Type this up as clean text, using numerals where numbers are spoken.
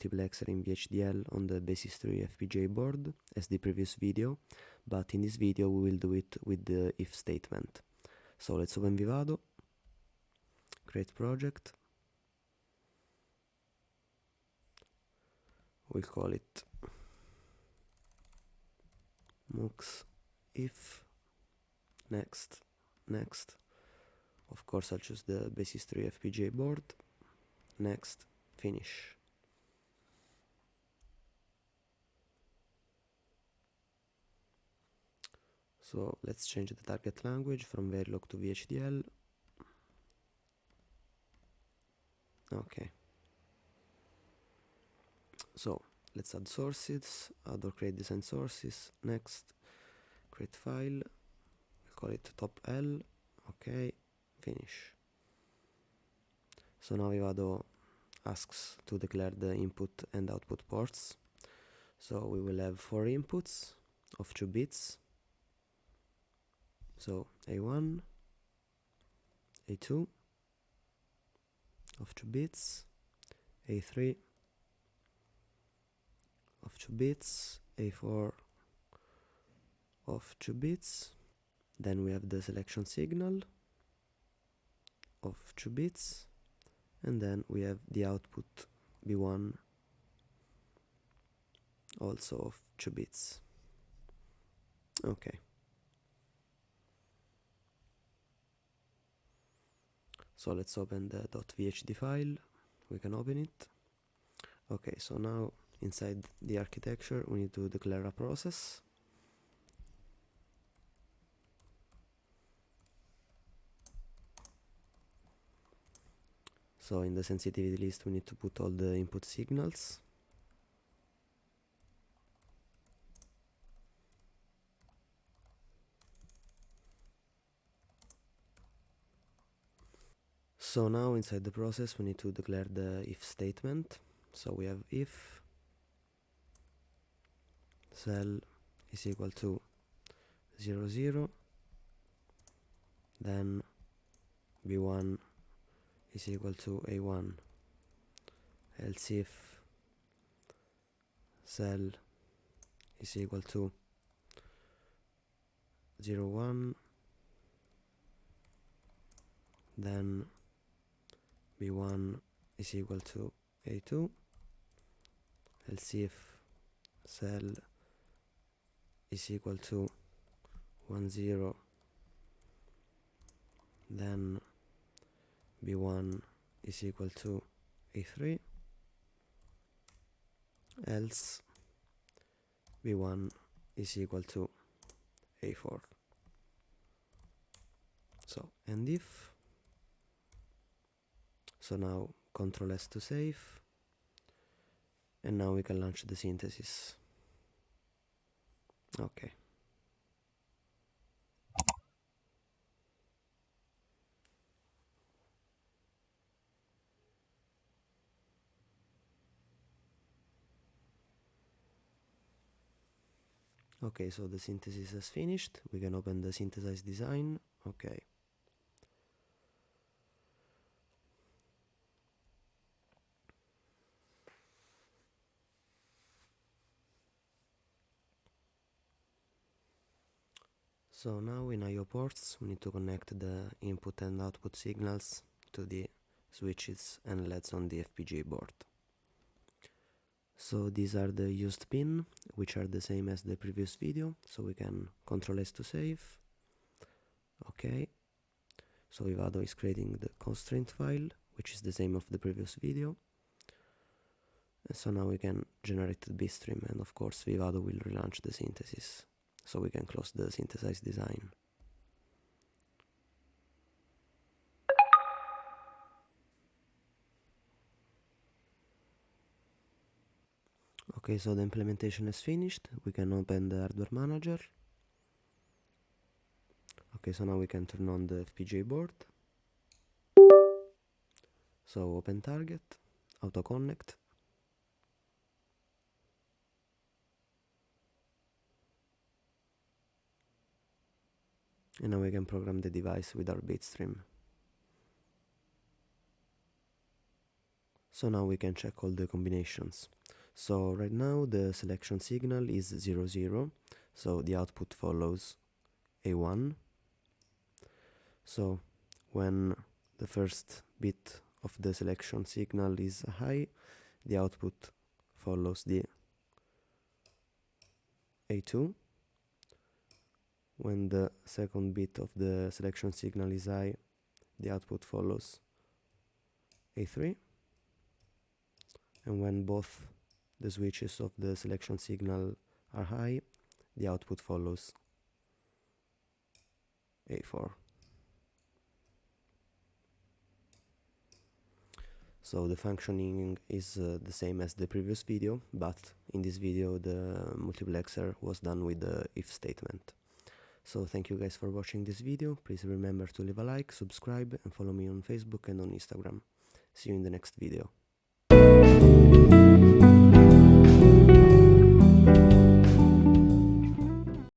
multiplexer in VHDL on the Basys 3 FPGA board as the previous video, but in this video we will do it with the if statement. So let's open Vivado, create project, we'll call it mux if next. Of course I'll choose the Basys 3 FPGA board, next, finish. So let's change the target language from Verilog to VHDL. Okay. So let's add sources, add or create design sources, next, create file, we'll call it top L, okay, finish. So now Vivado asks to declare the input and output ports. So we will have 4 inputs of 2 bits. So A1, A2 of 2 bits, A3 of 2 bits, A4 of 2 bits. Then we have the selection signal of 2 bits, and then we have the output B1 also of 2 bits. Okay. So let's open the .vhd file, we can open it. Okay, so now inside the architecture we need to declare a process. So in the sensitivity list we need to put all the input signals. So now inside the process we need to declare the if statement. So we have if cell is equal to 0, 0, then B1 is equal to A1, else if cell is equal to 0, 1, then B1 is equal to A2, else if cell is equal to 1, 0, then B1 is equal to A3, else B1 is equal to A4. So, and if, so now Ctrl S to save, and now we can launch the synthesis. Okay. Okay, so the synthesis has finished. We can open the synthesized design. Okay. So now in I/O ports we need to connect the input and output signals to the switches and LEDs on the FPGA board. So these are the used pin, which are the same as the previous video, so we can Ctrl S to save. Okay, so Vivado is creating the constraint file, which is the same of the previous video. And so now we can generate the bitstream, and of course Vivado will relaunch the synthesis, so we can close the synthesized design. Okay, so the implementation is finished. We can open the hardware manager. Okay, so now we can turn on the FPGA board. So open target, auto connect. And now we can program the device with our bitstream. So now we can check all the combinations. So right now the selection signal is 0, 0, so the output follows A1. So when the first bit of the selection signal is high, the output follows the A2. When the second bit of the selection signal is high, the output follows A3. And when both the switches of the selection signal are high, the output follows A4. So the functioning is the same as the previous video, but in this video the multiplexer was done with the if statement. So thank you guys for watching this video. Please remember to leave a like, subscribe and follow me on Facebook and on Instagram. See you in the next video.